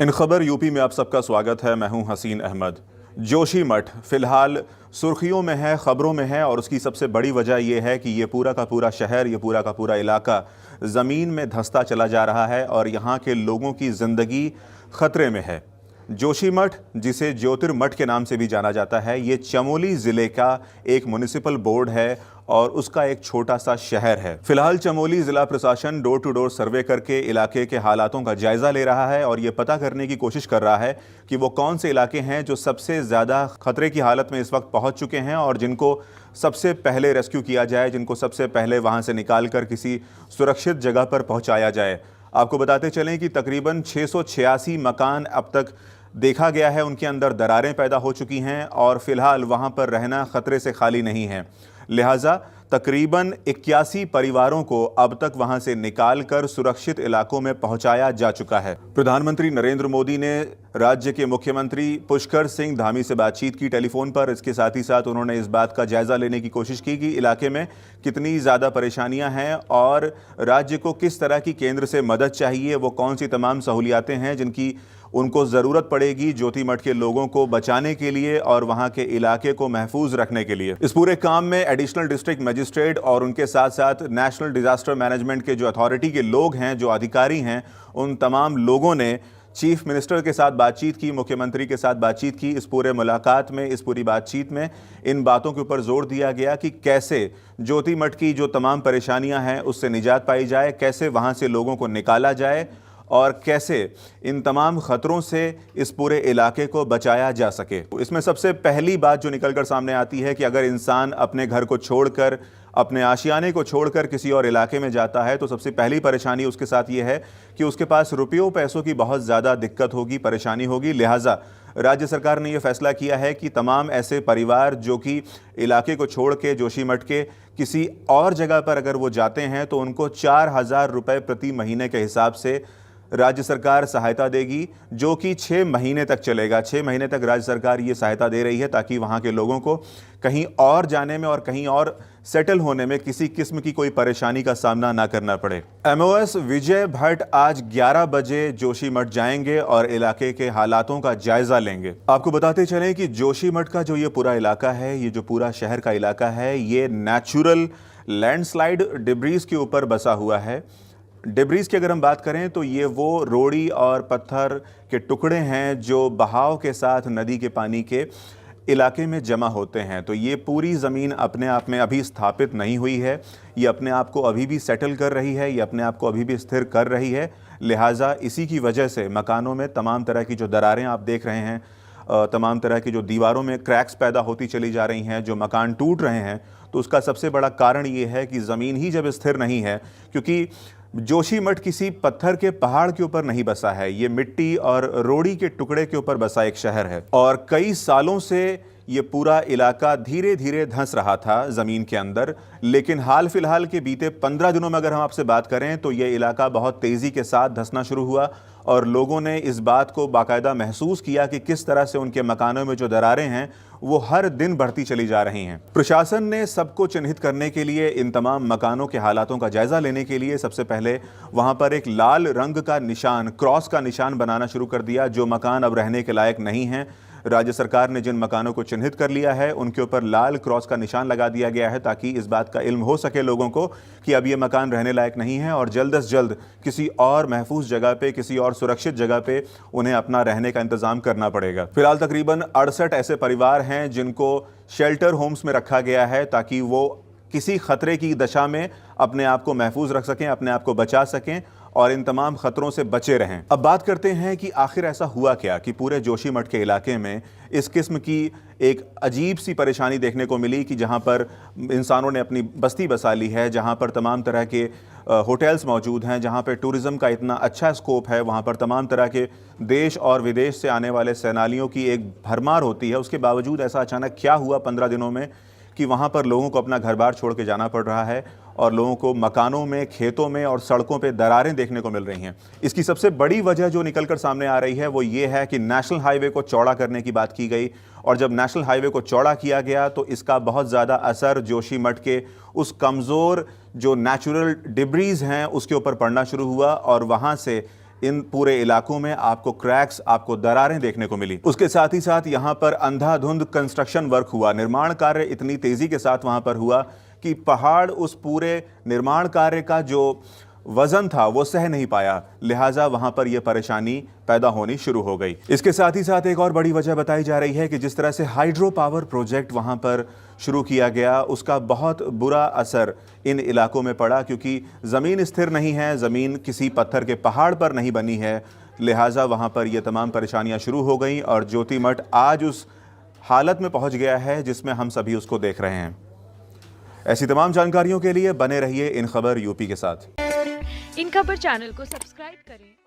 इन खबर यूपी में आप सबका स्वागत है। मैं हूं हसीन अहमद। जोशीमठ फिलहाल सुर्खियों में है, खबरों में है, और उसकी सबसे बड़ी वजह यह है कि ये पूरा का पूरा शहर, ये पूरा का पूरा इलाका ज़मीन में धंसता चला जा रहा है और यहाँ के लोगों की ज़िंदगी खतरे में है। जोशीमठ, जिसे ज्योतिर्मठ के नाम से भी जाना जाता है, ये चमोली ज़िले का एक म्युनिसिपल बोर्ड है और उसका एक छोटा सा शहर है। फिलहाल चमोली ज़िला प्रशासन डोर टू डोर सर्वे करके इलाके के हालातों का जायज़ा ले रहा है और ये पता करने की कोशिश कर रहा है कि वो कौन से इलाके हैं जो सबसे ज़्यादा खतरे की हालत में इस वक्त पहुंच चुके हैं और जिनको सबसे पहले रेस्क्यू किया जाए, जिनको सबसे पहले वहां से निकाल कर किसी सुरक्षित जगह पर पहुँचाया जाए। आपको बताते चलें कि तकरीबन 686 मकान अब तक देखा गया है, उनके अंदर दरारें पैदा हो चुकी हैं और फिलहाल वहां पर रहना खतरे से खाली नहीं है। लिहाजा तकरीबन 81 परिवारों को अब तक वहां से निकालकर सुरक्षित इलाकों में पहुंचाया जा चुका है। प्रधानमंत्री नरेंद्र मोदी ने राज्य के मुख्यमंत्री पुष्कर सिंह धामी से बातचीत की टेलीफोन पर। इसके साथ ही साथ उन्होंने इस बात का जायजा लेने की कोशिश की कि इलाके में कितनी ज़्यादा परेशानियां हैं और राज्य को किस तरह की केंद्र से मदद चाहिए, वो कौन सी तमाम सहूलियातें हैं जिनकी उनको ज़रूरत पड़ेगी जोशीमठ के लोगों को बचाने के लिए और वहां के इलाके को महफूज रखने के लिए। इस पूरे काम में एडिशनल डिस्ट्रिक्ट मजिस्ट्रेट और उनके साथ साथ नेशनल डिजास्टर मैनेजमेंट के जो अथॉरिटी के लोग हैं, जो अधिकारी हैं, उन तमाम लोगों ने चीफ मिनिस्टर के साथ बातचीत की, मुख्यमंत्री के साथ बातचीत की। इस पूरे मुलाकात में, इस पूरी बातचीत में इन बातों के ऊपर जोर दिया गया कि कैसे जोशीमठ की जो तमाम परेशानियां हैं उससे निजात पाई जाए, कैसे वहां से लोगों को निकाला जाए और कैसे इन तमाम ख़तरों से इस पूरे इलाके को बचाया जा सके। इसमें सबसे पहली बात जो निकल कर सामने आती है कि अगर इंसान अपने घर को छोड़कर, अपने आशियाने को छोड़कर किसी और इलाके में जाता है तो सबसे पहली परेशानी उसके साथ ये है कि उसके पास रुपयों पैसों की बहुत ज़्यादा दिक्कत होगी, परेशानी होगी। लिहाजा राज्य सरकार ने यह फैसला किया है कि तमाम ऐसे परिवार जो कि इलाके को छोड़ के जोशीमठ के किसी और जगह पर अगर वो जाते हैं तो उनको 4,000 रुपये प्रति महीने के हिसाब से राज्य सरकार सहायता देगी, जो कि 6 महीने तक चलेगा। 6 महीने तक राज्य सरकार ये सहायता दे रही है ताकि वहाँ के लोगों को कहीं और जाने में और कहीं और सेटल होने में किसी किस्म की कोई परेशानी का सामना ना करना पड़े। एमओएस विजय भट्ट आज 11 बजे जोशीमठ जाएंगे और इलाके के हालातों का जायजा लेंगे। आपको बताते चलें कि जोशीमठ का जो ये पूरा इलाका है, ये जो पूरा शहर का इलाका है, ये नेचुरल लैंडस्लाइड डिब्रीज के ऊपर बसा हुआ है। डिब्रीज की अगर हम बात करें तो ये वो रोड़ी और पत्थर के टुकड़े हैं जो बहाव के साथ नदी के पानी के इलाके में जमा होते हैं। तो ये पूरी ज़मीन अपने आप में अभी स्थापित नहीं हुई है, ये अपने आप को अभी भी सेटल कर रही है, ये अपने आप को अभी भी स्थिर कर रही है। लिहाजा इसी की वजह से मकानों में तमाम तरह की जो दरारें आप देख रहे हैं, तमाम तरह की जो दीवारों में क्रैक्स पैदा होती चली जा रही हैं, जो मकान टूट रहे हैं, तो उसका सबसे बड़ा कारण ये है कि ज़मीन ही जब स्थिर नहीं है, क्योंकि जोशीमठ किसी पत्थर के पहाड़ के ऊपर नहीं बसा है, ये मिट्टी और रोड़ी के टुकड़े के ऊपर बसा एक शहर है और कई सालों से ये पूरा इलाका धीरे धीरे धंस रहा था ज़मीन के अंदर। लेकिन हाल फिलहाल के बीते 15 दिनों में अगर हम आपसे बात करें तो ये इलाका बहुत तेज़ी के साथ धंसना शुरू हुआ और लोगों ने इस बात को बाकायदा महसूस किया कि किस तरह से उनके मकानों में जो दरारें हैं वो हर दिन बढ़ती चली जा रही हैं। प्रशासन ने सबको चिन्हित करने के लिए, इन तमाम मकानों के हालातों का जायजा लेने के लिए सबसे पहले वहां पर एक लाल रंग का निशान, क्रॉस का निशान बनाना शुरू कर दिया। जो मकान अब रहने के लायक नहीं हैं, राज्य सरकार ने जिन मकानों को चिन्हित कर लिया है उनके ऊपर लाल क्रॉस का निशान लगा दिया गया है ताकि इस बात का इल्म हो सके लोगों को कि अब ये मकान रहने लायक नहीं है और जल्द से जल्द किसी और महफूज जगह पे, किसी और सुरक्षित जगह पे उन्हें अपना रहने का इंतजाम करना पड़ेगा। फिलहाल तकरीबन 68 ऐसे परिवार हैं जिनको शेल्टर होम्स में रखा गया है ताकि वो किसी खतरे की दशा में अपने आप को महफूज रख सकें, अपने आप को बचा सकें और इन तमाम खतरों से बचे रहें। अब बात करते हैं कि आखिर ऐसा हुआ क्या कि पूरे जोशीमठ के इलाके में इस किस्म की एक अजीब सी परेशानी देखने को मिली कि जहां पर इंसानों ने अपनी बस्ती बसा ली है, जहां पर तमाम तरह के होटल्स मौजूद हैं, जहां पर टूरिज़्म का इतना अच्छा स्कोप है, वहां पर तमाम तरह के देश और विदेश से आने वाले सैलानियों की एक भरमार होती है। उसके बावजूद ऐसा अचानक क्या हुआ 15 दिनों में कि वहाँ पर लोगों को अपना घर बार छोड़ के जाना पड़ रहा है और लोगों को मकानों में, खेतों में और सड़कों पे दरारें देखने को मिल रही हैं। इसकी सबसे बड़ी वजह जो निकलकर सामने आ रही है वो ये है कि नेशनल हाईवे को चौड़ा करने की बात की गई और जब नेशनल हाईवे को चौड़ा किया गया तो इसका बहुत ज़्यादा असर जोशीमठ के उस कमज़ोर जो नेचुरल डिब्रीज़ हैं उसके ऊपर पड़ना शुरू हुआ और वहाँ से इन पूरे इलाकों में आपको क्रैक्स, आपको दरारें देखने को मिली। उसके साथ ही साथ यहाँ पर अंधाधुंध कंस्ट्रक्शन वर्क हुआ, निर्माण कार्य इतनी तेजी के साथ वहाँ पर हुआ कि पहाड़ उस पूरे निर्माण कार्य का जो वजन था वो सह नहीं पाया, लिहाजा वहां पर यह परेशानी पैदा होनी शुरू हो गई। इसके साथ ही साथ एक और बड़ी वजह बताई जा रही है कि जिस तरह से हाइड्रो पावर प्रोजेक्ट वहां पर शुरू किया गया, उसका बहुत बुरा असर इन इलाकों में पड़ा, क्योंकि ज़मीन स्थिर नहीं है, ज़मीन किसी पत्थर के पहाड़ पर नहीं बनी है, लिहाजा वहां पर यह तमाम परेशानियां शुरू हो गई और ज्योतिमठ आज उस हालत में पहुंच गया है जिसमें हम सभी उसको देख रहे हैं। ऐसी तमाम जानकारियों के लिए बने रहिए इन खबर यूपी के साथ। इन खबर चैनल को सब्सक्राइब करें।